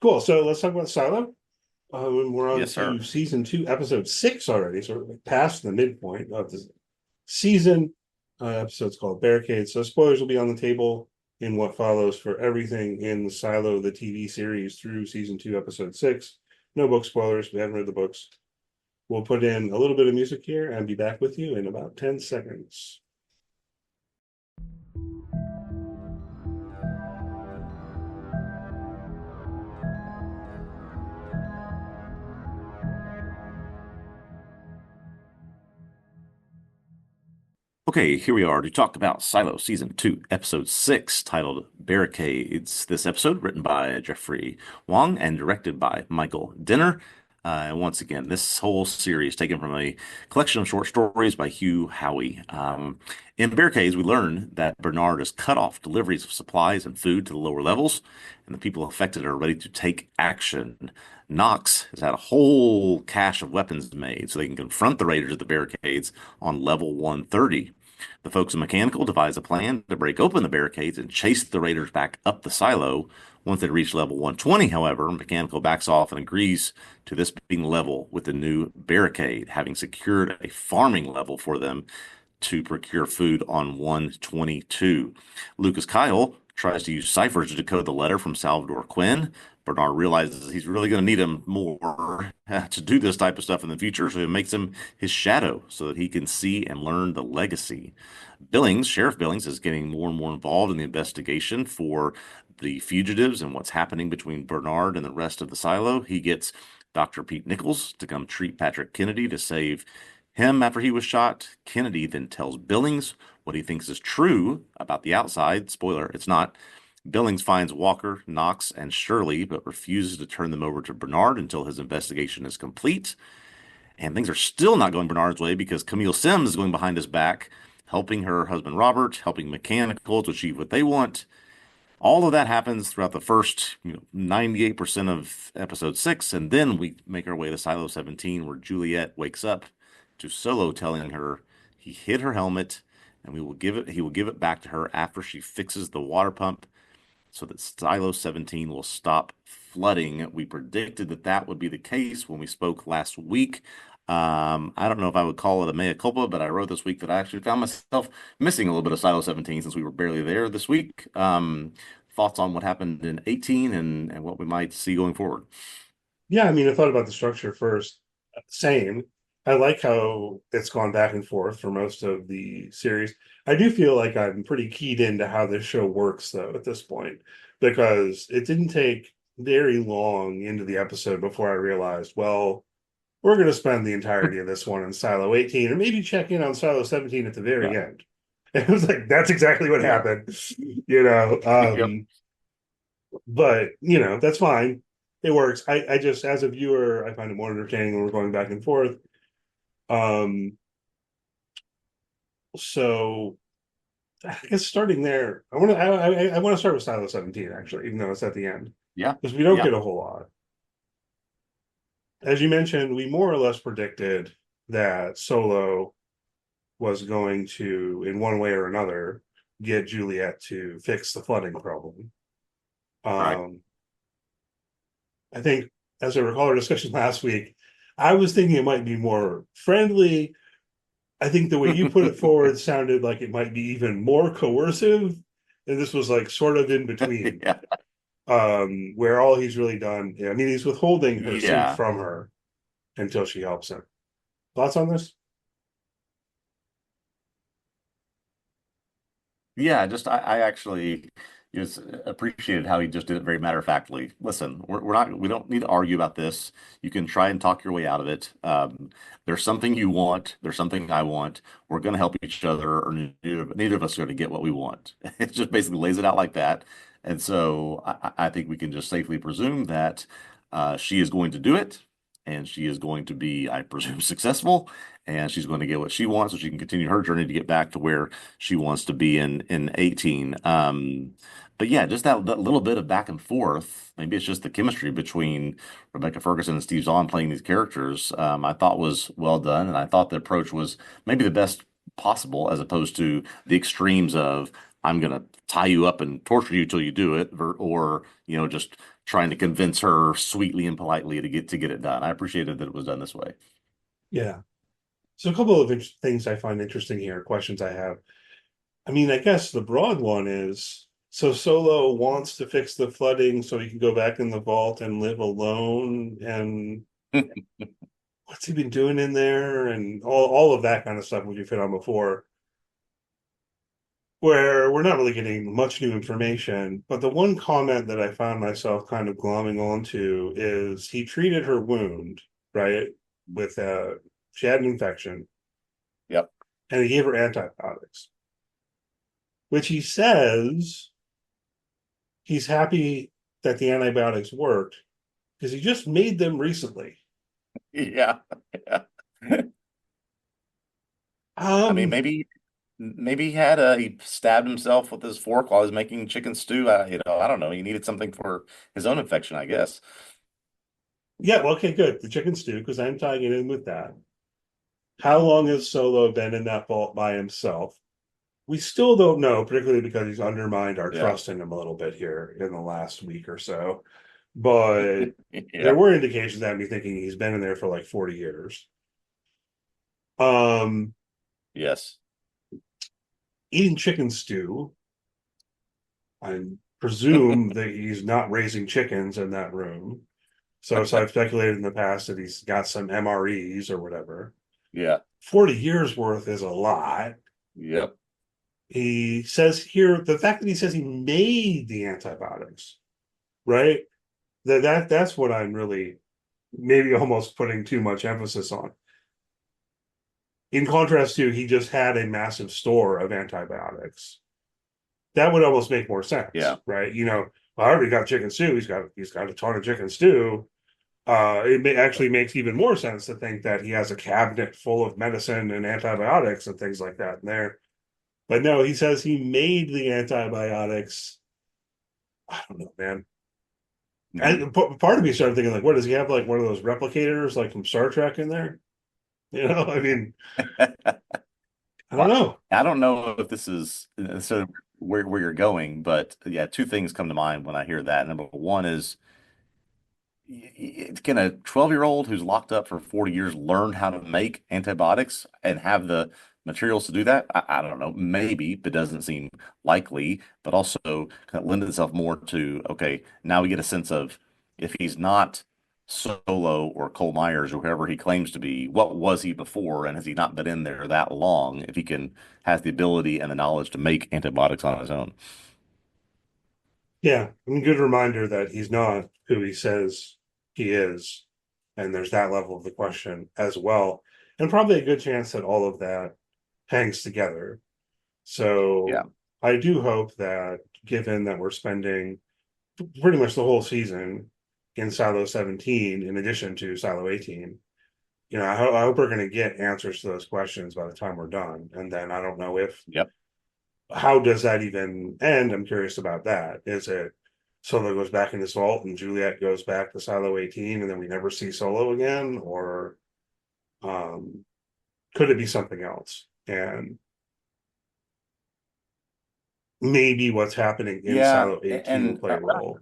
Cool. So let's talk about Silo. We're on Yes, to sir. season 2, episode 6 already, so we're past the midpoint of the season. Episode's called Barricades. So spoilers will be on the table in what follows for everything in the Silo, the TV series, through season 2, episode 6. No book spoilers. We haven't read the books. We'll put in a little bit of music here and be back with you in about 10 seconds. Okay, here we are to talk about Silo Season 2, Episode 6, titled Barricades. This episode written by Jeffrey Wong and directed by Michael Denner. And once again, this whole series taken from a collection of short stories by Hugh Howey. In Barricades, we learn that Bernard has cut off deliveries of supplies and food to the lower levels, and the people affected are ready to take action. Knox has had a whole cache of weapons made so they can confront the raiders at the barricades on level 130. The folks in Mechanical devise a plan to break open the barricades and chase the raiders back up the silo. Once they reach level 120, however, Mechanical backs off and agrees to this being level with the new barricade, having secured a farming level for them to procure food on 122. Lucas Kyle tries to use ciphers to decode the letter from Salvador Quinn. Bernard realizes he's really going to need him more to do this type of stuff in the future, so he makes him his shadow so that he can see and learn the legacy. Sheriff Billings, is getting more and more involved in the investigation for the fugitives and what's happening between Bernard and the rest of the silo. He gets Dr. Pete Nichols to come treat Patrick Kennedy to save him after he was shot. Kennedy then tells Billings what he thinks is true about the outside. Spoiler, it's not. Billings finds Walker, Knox, and Shirley, but refuses to turn them over to Bernard until his investigation is complete. And things are still not going Bernard's way because Camille Sims is going behind his back, helping her husband Robert, helping Mechanical to achieve what they want. All of that happens throughout the first 98% of episode 6, and then we make our way to Silo 17, where Juliet wakes up to Solo telling her he hid her helmet and he will give it back to her after she fixes the water pump so that Silo 17 will stop flooding. We predicted that that would be the case when we spoke last week. I don't know if I would call it a mea culpa, but I wrote this week that I actually found myself missing a little bit of Silo 17 since we were barely there this week. Thoughts on what happened in 18 and what we might see going forward? Yeah, I mean, I thought about the structure first. Same. I like how it's gone back and forth for most of the series. I do feel like I'm pretty keyed into how this show works, though, at this point, because it didn't take very long into the episode before I realized, well, we're going to spend the entirety of this one in Silo 18 and maybe check in on Silo 17 at the Yeah. very end. And it was like, that's exactly what Yeah. happened, you know. Yep. But that's fine. It works. I just, as a viewer, I find it more entertaining when we're going back and forth. Um, so I guess starting there, I want to start with Silo 17 actually, even though it's at the end, Yeah. because we don't Yeah. get a whole lot. As you mentioned, we more or less predicted that Solo was going to, in one way or another, get Juliet to fix the flooding problem. Right. Um, I think, as I recall our discussion last week, I was thinking it might be more friendly. I think the way you put it forward sounded like it might be even more coercive. And this was like sort of in between, Yeah. where all he's really done, I mean, he's withholding her suit Yeah. from her until she helps him. Thoughts on this? Yeah, I actually just appreciated how he just did it very matter of factly. Listen, we don't need to argue about this. You can try and talk your way out of it. There's something you want, there's something I want. We're going to help each other, or neither of us are going to get what we want. It just basically lays it out like that. And so I think we can just safely presume that she is going to do it, and she is going to be, I presume, successful, and she's going to get what she wants so she can continue her journey to get back to where she wants to be in 18. But yeah, just that little bit of back and forth. Maybe it's just the chemistry between Rebecca Ferguson and Steve Zahn playing these characters. I thought was well done, and I thought the approach was maybe the best possible, as opposed to the extremes of I'm gonna tie you up and torture you till you do it, or just trying to convince her sweetly and politely to get it done. I appreciated that it was done this way. Yeah. So a couple of things I find interesting here, questions I have. I mean, I guess the broad one is so Solo wants to fix the flooding so he can go back in the vault and live alone. And what's he been doing in there? And all of that kind of stuff, which you've hit on before, where we're not really getting much new information. But the one comment that I found myself kind of glomming onto is he treated her wound, right? With she had an infection Yep. and he gave her antibiotics, which he says he's happy that the antibiotics worked because he just made them recently. Yeah. Yeah. I mean, Um, maybe he stabbed himself with his fork while he was making chicken stew. I don't know. He needed something for his own infection, I guess. yeah, well, okay, good. The chicken stew, because I'm tying it in with that. How long has Solo been in that vault by himself? We still don't know, particularly because he's undermined our Yeah. trust in him a little bit here in the last week or so. But there Yeah. were indications that me thinking he's been in there for like 40 years. Um, Yes. Eating chicken stew, I presume that he's not raising chickens in that room. So I've speculated in the past that he's got some MREs or whatever. Yeah. 40 years worth is a lot. Yep. He says here the fact that he says he made the antibiotics, right? That's what I'm really maybe almost putting too much emphasis on. In contrast to he just had a massive store of antibiotics. That would almost make more sense, Yeah. right? I already got chicken stew. He's got a ton of chicken stew. Actually makes even more sense to think that he has a cabinet full of medicine and antibiotics and things like that in there. But no, he says he made the antibiotics. I don't know, man. Mhm. And part of me started thinking, like, what does he have, like one of those replicators, like from Star Trek, in there? I mean, I don't Well, know. I don't know if this is so where you're going, but yeah, two things come to mind when I hear that. Number one is, can a 12-year-old who's locked up for 40 years learn how to make antibiotics and have the materials to do that? I don't know. Maybe, but doesn't seem likely. But also kind of lend itself more to, okay, now we get a sense of if he's not Solo or Cole Myers or whoever he claims to be, what was he before? And has he not been in there that long? If he has the ability and the knowledge to make antibiotics on his own. Yeah, I mean, good reminder that he's not who he says he is, and there's that level of the question as well, and probably a good chance that all of that hangs together. Yeah. So I do hope that, given that we're spending pretty much the whole season in Silo 17, in addition to Silo 18, I hope we're going to get answers to those questions by the time we're done. And then I don't know if Yep. how does that even end? I'm curious about that. Is it Solo goes back in his vault and Juliet goes back to Silo 18 and then we never see Solo again? Or um, could it be something else? And maybe what's happening in Yeah. Silo 18 will And play a role.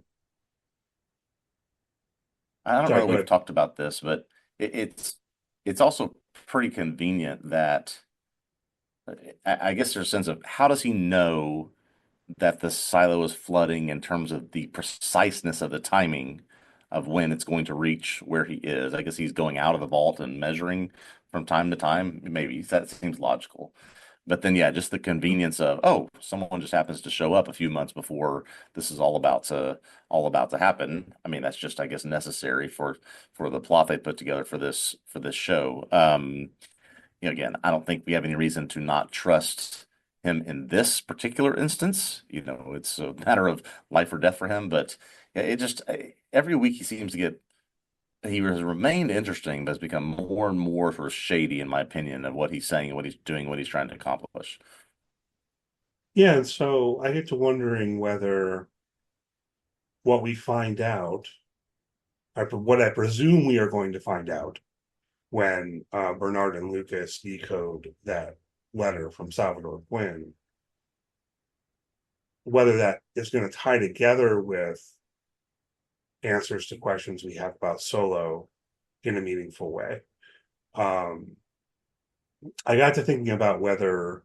I don't know Sorry, that go we've ahead. talked about this, but it's also pretty convenient that I guess there's a sense of how does he know that the silo is flooding in terms of the preciseness of the timing of when it's going to reach where he is. I guess he's going out of the vault and measuring from time to time. Maybe that seems logical. But then, yeah, just the convenience of, oh, someone just happens to show up a few months before this is all about to happen. I mean, that's just, I guess, necessary for the plot they put together for this show. Again, I don't think we have any reason to not trust him in this particular instance. It's a matter of life or death for him, but it just every week he has remained interesting, but has become more and more sort of shady, in my opinion, of what he's saying, what he's doing, what he's trying to accomplish. Yeah, and so I get to wondering whether what we find out, what I presume we are going to find out when Bernard and Lucas decode that letter from Salvador Quinn, whether that is going to tie together with answers to questions we have about Solo in a meaningful way. Um, I got to thinking about whether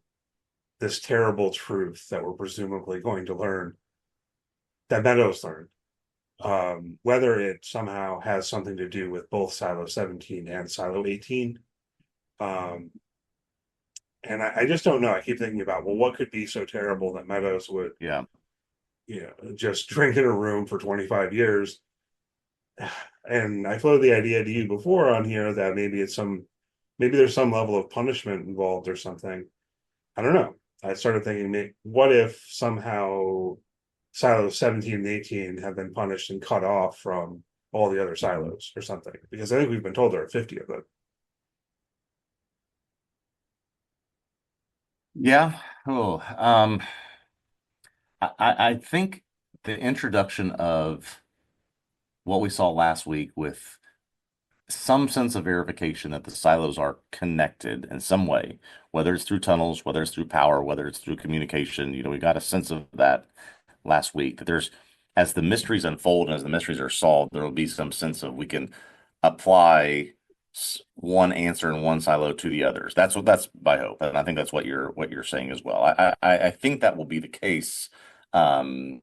this terrible truth that we're presumably going to learn, that Meadows learned, whether it somehow has something to do with both Silo 17 and Silo 18. Um, and I just don't know. I keep thinking about, well, what could be so terrible that Meadows would, Yeah. just drink in a room for 25 years. And I floated the idea to you before on here that maybe there's some level of punishment involved or something. I don't know. I started thinking, what if somehow silos 17 and 18 have been punished and cut off from all the other Mhm. silos or something? Because I think we've been told there are 50 of them. Yeah. Oh, I think the introduction of what we saw last week with some sense of verification that the silos are connected in some way, whether it's through tunnels, whether it's through power, whether it's through communication. We got a sense of that last week. That there's, as the mysteries unfold and as the mysteries are solved, there will be some sense of we can apply one answer in one silo to the others. That's my hope, and I think that's what you're saying as well. I think that will be the case. Um,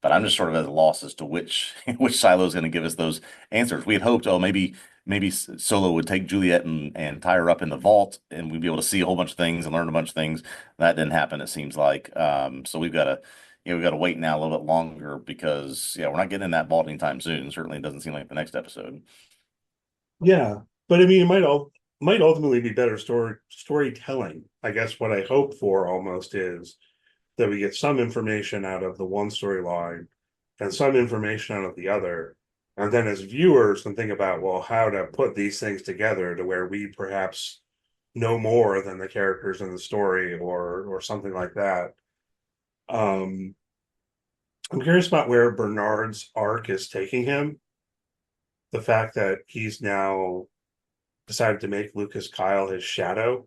but I'm just sort of at a loss as to which which silo is going to give us those answers. We had hoped, oh, maybe Solo would take Juliet and tie her up in the vault, and we'd be able to see a whole bunch of things and learn a bunch of things. That didn't happen, it seems like. So we've got to wait now a little bit longer because we're not getting in that vault anytime soon. Certainly, it doesn't seem like the next episode. Yeah, but I mean, it might ultimately be better storytelling. I guess what I hope for almost is that we get some information out of the one storyline and some information out of the other. And then as viewers can think about, well, how to put these things together to where we perhaps know more than the characters in the story or something like that. Um, I'm curious about where Bernard's arc is taking him. The fact that he's now decided to make Lucas Kyle his shadow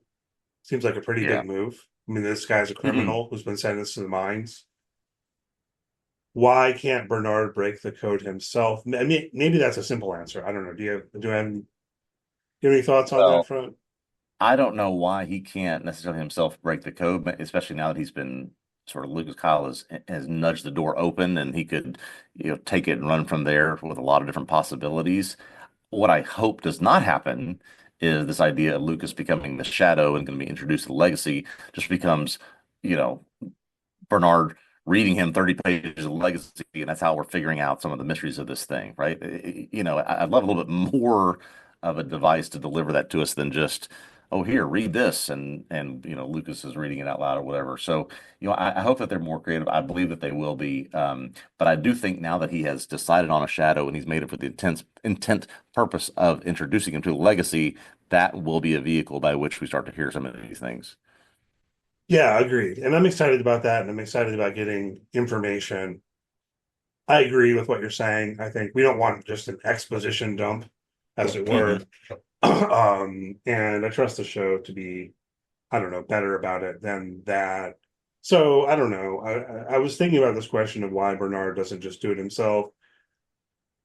seems like a pretty Yeah. big move. I mean, this guy's a criminal who's been sentenced to the mines. Why can't Bernard break the code himself? I mean, maybe that's a simple answer. I don't know. Do you have any thoughts on that Well, front? I don't know why he can't necessarily himself break the code, but especially now that he's been sort of Lucas Kyle has nudged the door open and he could, take it and run from there with a lot of different possibilities. What I hope does not happen is this idea of Lucas becoming the shadow and going to be introduced to the legacy just becomes, you know, Bernard reading him 30 pages of legacy, and that's how we're figuring out some of the mysteries of this thing, right? I'd love a little bit more of a device to deliver that to us than just, oh, here, read this, and Lucas is reading it out loud or whatever. So, I hope that they're more creative. I believe that they will be. But I do think now that he has decided on a shadow and he's made it for the intent purpose of introducing him to the legacy, that will be a vehicle by which we start to hear some of these things. Yeah, agreed. And I'm excited about that. And I'm excited about getting information. I agree with what you're saying. I think we don't want just an exposition dump, as it were. Hmm. And I trust the show to be, I don't know, better about it than that. So I don't know. I was thinking about this question of why Bernard doesn't just do it himself.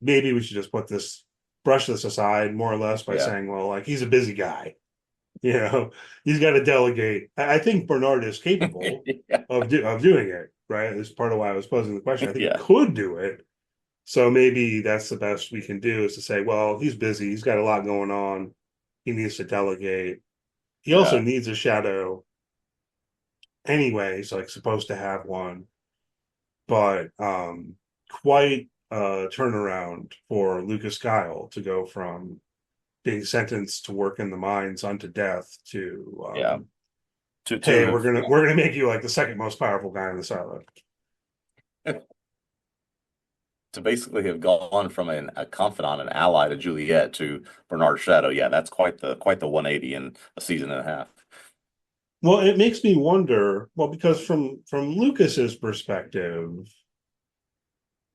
Maybe we should just brush this aside more or less by Yeah. saying, well, like he's a busy guy. You know, he's got to delegate. I think Bernard is capable of doing it, right? That's part of why I was posing the question. I think he Yeah. could do it. So maybe that's the best we can do is to say, well, he's busy. He's got a lot going on. He needs to delegate. He also Yeah. needs a shadow anyway. He's like supposed to have one, but quite a turnaround for Lucas Kyle to go from being sentenced to work in the mines unto death to Yeah. To hey, have we're gonna make you like the second most powerful guy in the silo. to basically have gone from a confidant, an ally to Juliet to Bernard Shadow. Yeah, that's quite the 180 in a season and a half. Well, it makes me wonder. Well, because from Lucas's perspective,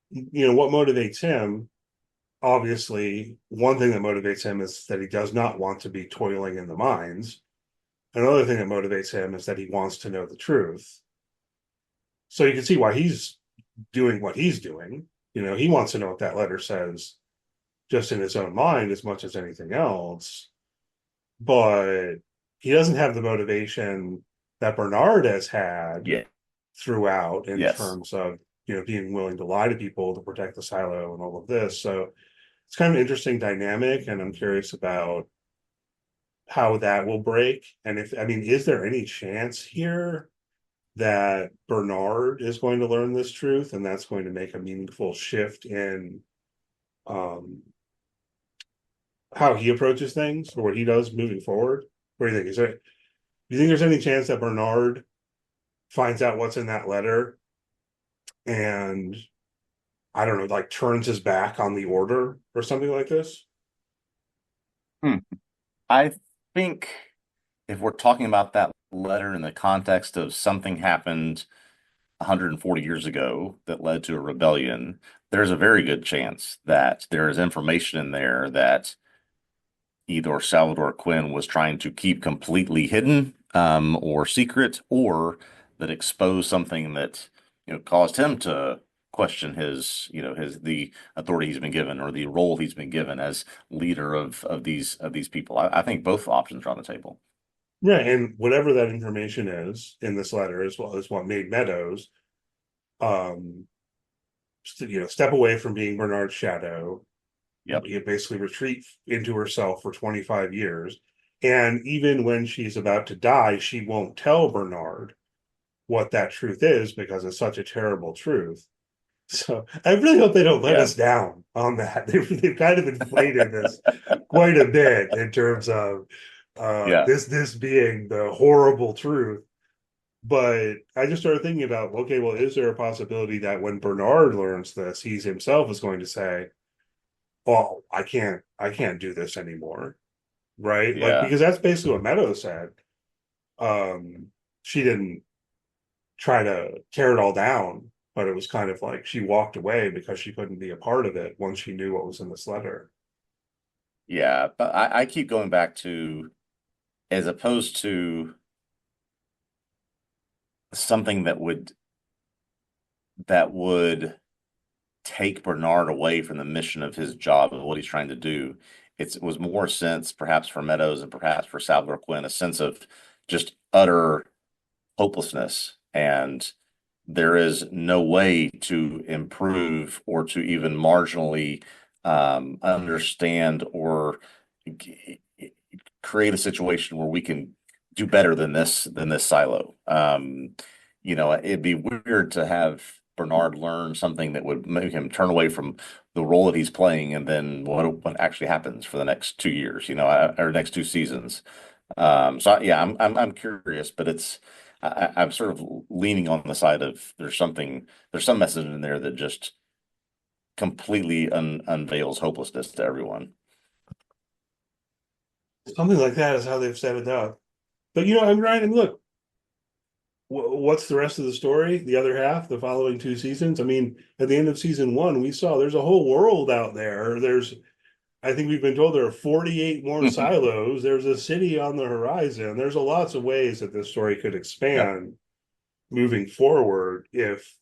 what motivates him. Obviously, one thing that motivates him is that he does not want to be toiling in the mines. Another thing that motivates him is that he wants to know the truth. So you can see why he's doing what he's doing. He wants to know what that letter says just in his own mind as much as anything else. But he doesn't have the motivation that Bernard has had Yeah. throughout in Yes. terms of, being willing to lie to people to protect the silo and all of this. So it's kind of an interesting dynamic, and I'm curious about how that will break. And is there any chance here that Bernard is going to learn this truth and that's going to make a meaningful shift in um, how he approaches things or what he does moving forward? What do you think? Do you think there's any chance that Bernard finds out what's in that letter and I don't know, like turns his back on the order or something like this? Hmm. I think if we're talking about that letter in the context of something happened 140 years ago that led to a rebellion, there's a very good chance that there is information in there that either Salvador Quinn was trying to keep completely hidden, or secret, or that exposed something that, caused him to question the authority he's been given or the role he's been given as leader of these people. I think both options are on the table. Right. And whatever that information is in this letter, as well as what made Meadows, um, step away from being Bernard's shadow, Yep. basically retreat into herself for 25 years. And even when she's about to die, she won't tell Bernard what that truth is because it's such a terrible truth. So I really hope they don't let Yeah. us down on that. They've kind of inflated this quite a bit in terms of Yeah. this being the horrible truth. But I just started thinking about, okay, well, is there a possibility that when Bernard learns this, he's himself is going to say, "Oh, I can't do this anymore," right? Like Yeah. because that's basically what Meadows said. She didn't try to tear it all down, but it was kind of like she walked away because she couldn't be a part of it once she knew what was in this letter. Yeah. But I keep going back to, as opposed to something that would take Bernard away from the mission of his job and what he's trying to do. It was more a sense, perhaps for Meadows and perhaps for Salvador Quinn, a sense of just utter hopelessness. And there is no way to improve or to even marginally understand or create a situation where we can do better than this silo. It'd be weird to have Bernard learn something that would make him turn away from the role that he's playing, and then what actually happens for the next 2 years, or next 2 seasons. Yeah, I'm curious, but I'm sort of leaning on the side of there's some message in there that just completely unveils hopelessness to everyone. Something like that is how they've set it up. But I'm Ryan, and look, what's the rest of the story? The other half, the following 2 seasons. At the end of season one, we saw there's a whole world out there. I think we've been told there are 48 more silos. There's a city on the horizon. There's a lots of ways that this story could Yep. expand moving forward if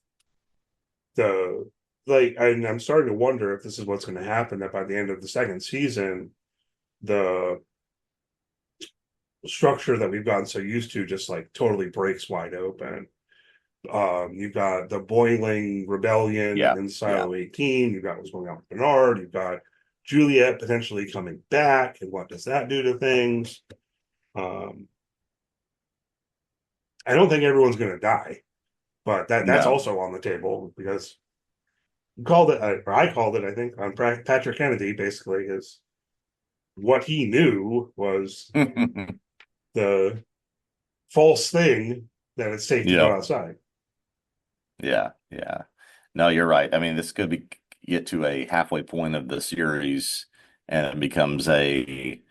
the I'm starting to wonder if this is what's going to happen, that by the end of the second season, the structure that we've gotten so used to just like totally breaks wide open. You've got the boiling rebellion Yeah. in Yeah. Silo 18. You've got what's going on with Bernard. You've got Juliet potentially coming back, and what does that do to things? Um, I don't think everyone's going to die, but that's No. also on the table because you called it, or I called it, I think, on Patrick Kennedy. Basically, is what he knew was the false thing that it's safe to go Yep. outside. Yeah. Yeah. No, you're right. I mean, this could be get to a halfway point of the series, and it becomes a,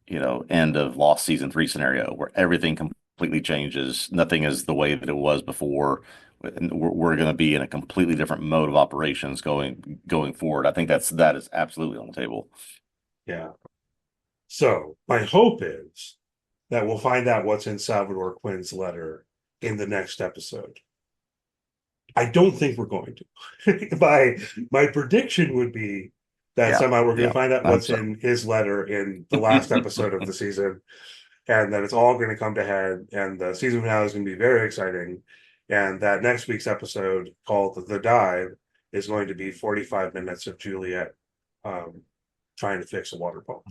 end of lost season 3 scenario where everything completely changes. Nothing is the way that it was before. We're going to be in a completely different mode of operations going forward. I think that is absolutely on the table. Yeah. So my hope is that we'll find out what's in Salvador Quinn's letter in the next episode. I don't think we're going to. My prediction would be that Yeah, somehow we're going to yeah, find out I hope what's so. in his letter in the last episode of the season, and that it's all going to come to head, and the season finale is going to be very exciting, and that next week's episode called "The Dive" is going to be 45 minutes of Juliet um, trying to fix a water pump.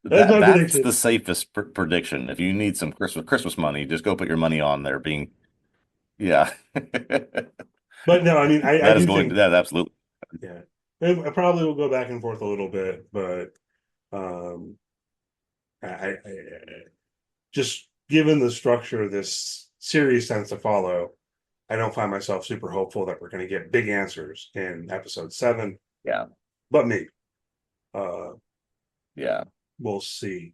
That's my That's prediction. the safest prediction. If you need some Christmas money, just go put your money on there being yeah. But no, I mean, I That is do going to think, that absolutely. yeah, I probably will go back and forth a little bit, but um, I just given the structure this series tends to follow, I don't find myself super hopeful that we're going to get big answers in episode 7, Yeah. but maybe. Uh, Yeah. we'll see.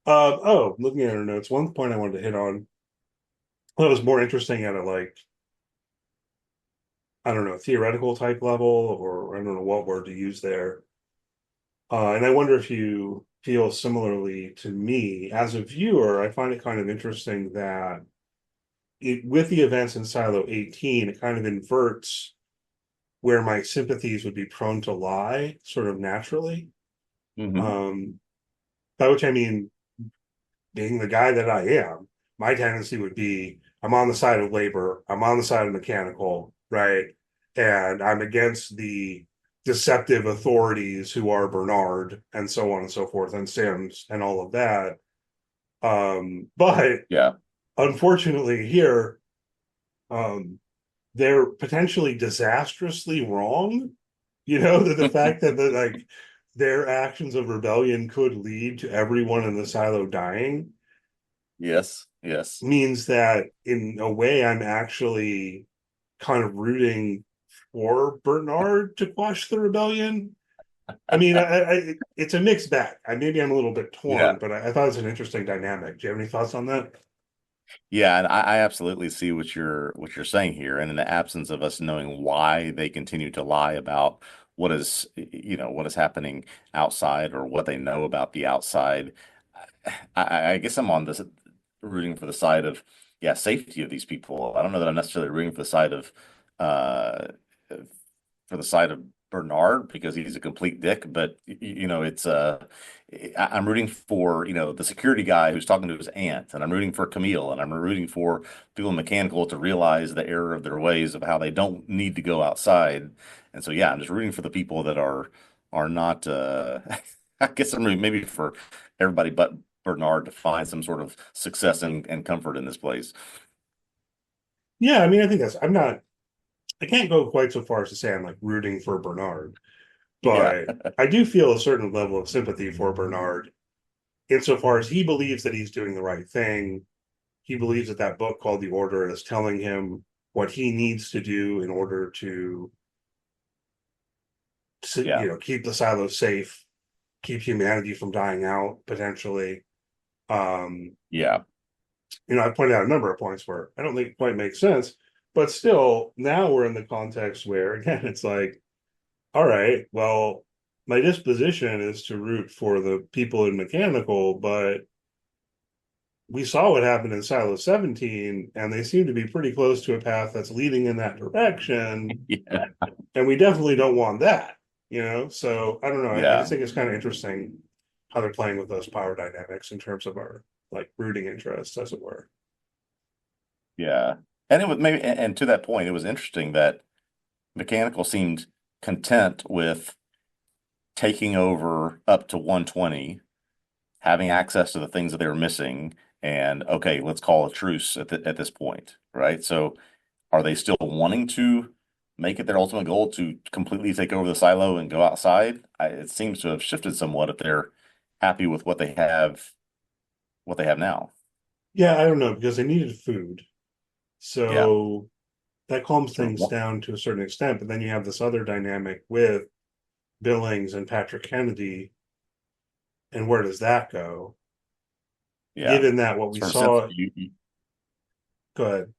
Oh, looking at our notes, one point I wanted to hit on that was more interesting at a like, I don't know, theoretical type level, or I don't know what word to use there. And I wonder if you feel similarly to me as a viewer. I find it kind of interesting that with the events in Silo 18, it kind of inverts where my sympathies would be prone to lie sort of naturally. Hmm. Um, by which I mean, being the guy that I am, my tendency would be I'm on the side of labor, I'm on the side of mechanical, right? And I'm against the deceptive authorities who are Bernard and so on and so forth, and Sims and all of that. But Yeah. unfortunately, here, um, they're potentially disastrously wrong. You know, that the fact that like their actions of rebellion could lead to everyone in the silo dying Yes. Yes. means that in a way I'm actually kind of rooting for Bernard to quash the rebellion. I mean, it's a mixed bag. Maybe I'm a little bit torn, Yeah. but I thought it was an interesting dynamic. Do you have any thoughts on that? Yeah, and I absolutely see what you're saying here. And in the absence of us knowing why they continue to lie about what is happening outside or what they know about the outside, I guess I'm on this rooting for the side of yeah, safety of these people. I don't know that I'm necessarily rooting uh for the side of Bernard because he's a complete dick, but I'm rooting for, the security guy who's talking to his aunt, and I'm rooting for Camille, and I'm rooting for people in mechanical to realize the error of their ways of how they don't need to go outside. And so yeah, I'm just rooting for the people that are not I guess I'm rooting maybe for everybody but Bernard to find some sort of success and comfort in this place. Yeah, I mean, I think I can't go quite so far as to say I'm like rooting for Bernard, Yeah. but I do feel a certain level of sympathy for Bernard insofar as he believes that he's doing the right thing. He believes that that book called The Order is telling him what he needs to do in order Yeah. keep the silos safe, keep humanity from dying out potentially. Um, Yeah. I pointed out a number of points where I don't think it quite makes sense, but still, now we're in the context where again it's like, all right, well, my disposition is to root for the people in mechanical, but we saw what happened in Silo 17, and they seem to be pretty close to a path that's leading in that direction. Yeah. And we definitely don't want that. So I don't know. I just Yeah. think it's kind of interesting how they're playing with those power dynamics in terms of our like rooting interests, as it were. Yeah. And it was maybe, and to that point, it was interesting that Mechanical seemed content with taking over up to 120, having access to the things that they were missing, and okay, let's call a truce at this point, right? So are they still wanting to make it their ultimate goal to completely take over the silo and go outside? It seems to have shifted somewhat if they're happy with what they have now. Yeah, I don't know because they needed food. Yeah, So that calms sure. things down to a certain extent. But then you have this other dynamic with Billings and Patrick Kennedy. And where does that go? Yeah. Given that what we Sort of sense of saw, go ahead.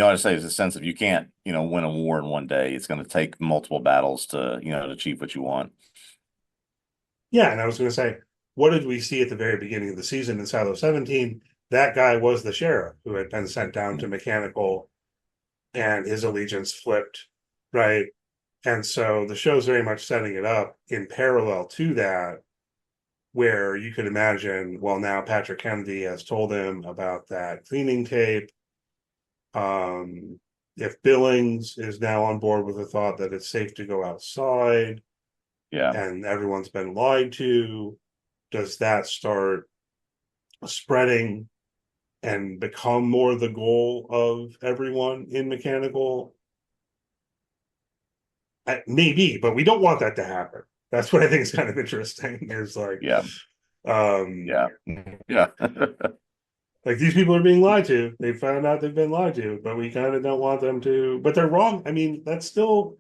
I say is a sense of you can't, win a war in one day. It's going to take multiple battles to achieve what you want. Yeah, and I was going to say, what did we see at the very beginning of the season in Silo 17? that guy was the sheriff who had been sent down to Mechanical, and his allegiance flipped, right? And so the show's very much setting it up in parallel to that, where you could imagine, well, now Patrick Kennedy has told him about that cleaning tape. Um, if Billings is now on board with the thought that it's safe to go outside Yeah. and everyone's been lied to, does that start spreading and become more the goal of everyone in Mechanical? Maybe, but we don't want that to happen. That's what I think is kind of interesting. Is Yeah. um, Yeah. Yeah. like these people are being lied to. They found out they've been lied to, but we kind of don't want them to. But they're wrong. I mean, that's still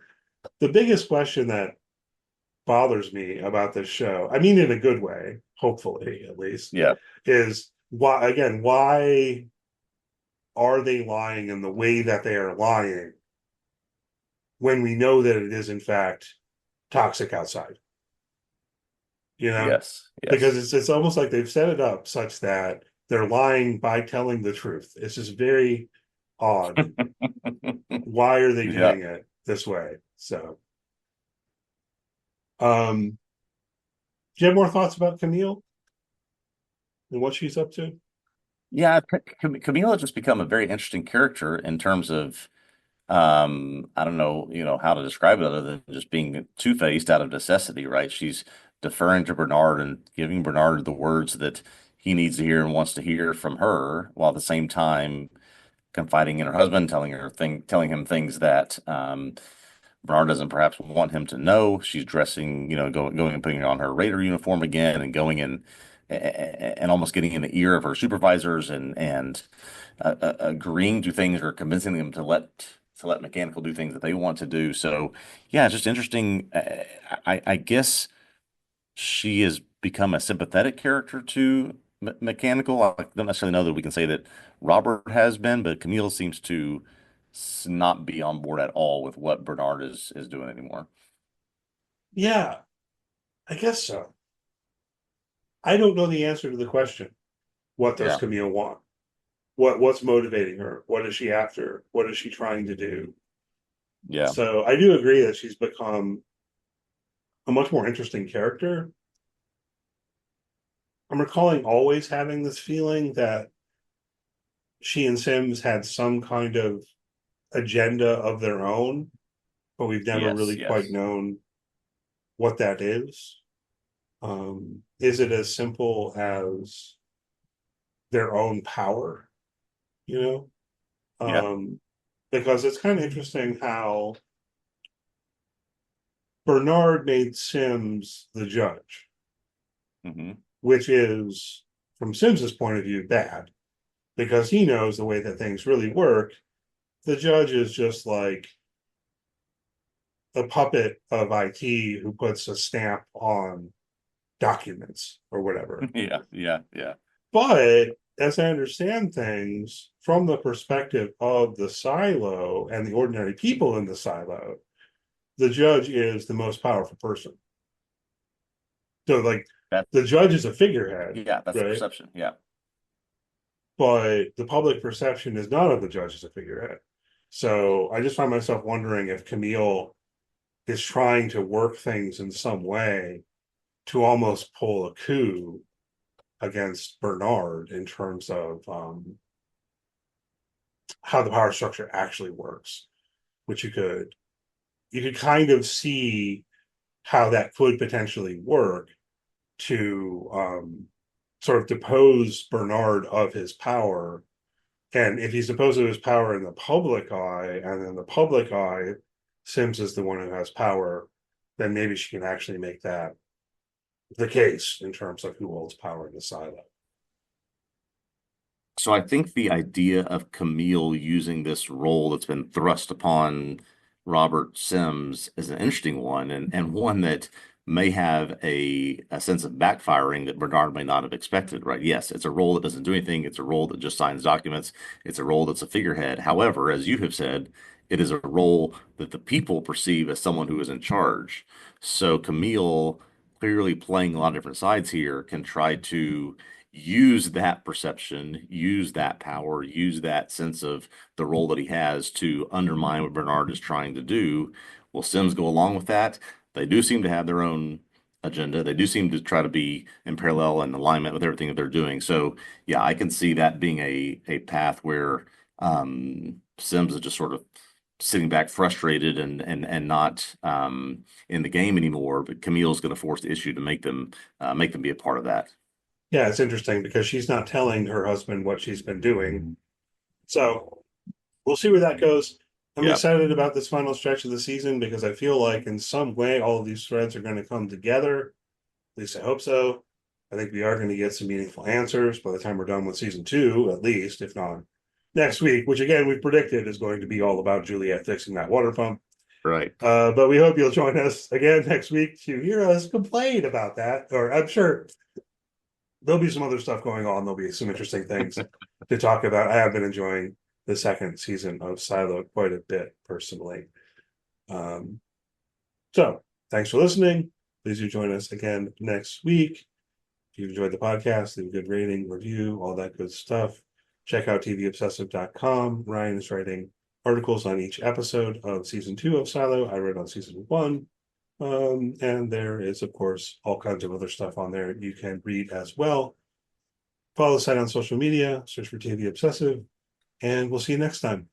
the biggest question that bothers me about this show. I mean, in a good way, hopefully, at least, Yeah. is why, again, why are they lying in the way that they are lying when we know that it is, in fact, toxic outside? You know, Yes. because Yes. it's almost like they've set it up such that they're lying by telling the truth. It's just very odd. Why are they Yeah. doing it this way? So, do you have more thoughts about Camille and what she's up to? Yeah. Camila has just become a very interesting character in terms of I don't know, how to describe it other than just being two-faced out of necessity, right? She's deferring to Bernard and giving Bernard the words that he needs to hear and wants to hear from her, while at the same time confiding in her husband, telling him things that Bernard doesn't perhaps want him to know. She's dressing, going and putting on her Raider uniform again and going and almost getting in the ear of her supervisors and agreeing to things or convincing them to let Mechanical do things that they want to do. So yeah, it's just interesting. I guess she has become a sympathetic character to Mechanical. I don't necessarily know that we can say that Robert has been, but Camille seems to not be on board at all with what Bernard is doing anymore. Yeah, I guess so. I don't know the answer to the question. What does Yeah, Camille want? What's motivating her? What is she after? What is she trying to do? yeah, So I do agree that she's become a much more interesting character. I'm recalling always having this feeling that she and Sims had some kind of agenda of their own, but we've never yes, really quite yes, known what that is. Is it as simple as their own power, you know? yeah, Because it's kind of interesting how Bernard made Sims the judge, hmm which is, from Sims's point of view, bad because he knows the way that things really work. The judge is just like a puppet of IT who puts a stamp on documents or whatever. yeah, yeah, yeah, But as I understand things, from the perspective of the silo and the ordinary people in the silo, the judge is the most powerful person. So, like, that, the judge is a figurehead, yeah, that's the right? perception. Yeah, But the public perception is not of the judge as a figurehead. So I just find myself wondering if Camille is trying to work things in some way to almost pull a coup against Bernard in terms of how the power structure actually works, which you could kind of see how that could potentially work to sort of depose Bernard of his power. And if he's deposed of his power in the public eye, and in the public eye, Sims is the one who has power, then maybe she can actually make that the case in terms of who holds power in the silo. so I think the idea of Camille using this role that's been thrust upon Robert Sims is an interesting one, and one that may have a sense of backfiring that Bernard may not have expected, right? Yes, it's a role that doesn't do anything. It's a role that just signs documents. It's a role that's a figurehead. However, as you have said, it is a role that the people perceive as someone who is in charge. So Camille, clearly playing a lot of different sides here, can try to use that perception, use that power, use that sense of the role that he has to undermine what Bernard is trying to do. Will Sims go along with that? They do seem to have their own agenda. They do seem to try to be in parallel and alignment with everything that they're doing. So yeah, I can see that being a path where Sims is just sort of sitting back frustrated and not in the game anymore. But Camille's going to force the issue to make them be a part of that. Yeah, it's interesting because she's not telling her husband what she's been doing. So we'll see where that goes. I'm Yeah. excited about this final stretch of the season because I feel like in some way all of these threads are going to come together. At least I hope so. I think we are going to get some meaningful answers by the time we're done with season two, at least, if not next week, which again we've predicted is going to be all about Juliet fixing that water pump. Right. But we hope you'll join us again next week to hear us complain about that. Or I'm sure there'll be some other stuff going on. There'll be some interesting things to talk about. I have been enjoying the second season of Silo quite a bit personally. Um, so thanks for listening. Please do join us again next week. If you enjoyed the podcast, leave a good rating, review, all that good stuff. Check out tvobsessive.com. Ryan is writing articles on each episode of season 2 of Silo. I read on season 1. And there is, of course, all kinds of other stuff on there you can read as well. Follow the site on social media, search for TV Obsessive, and we'll see you next time.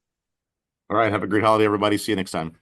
All right. Have a great holiday, everybody. See you next time.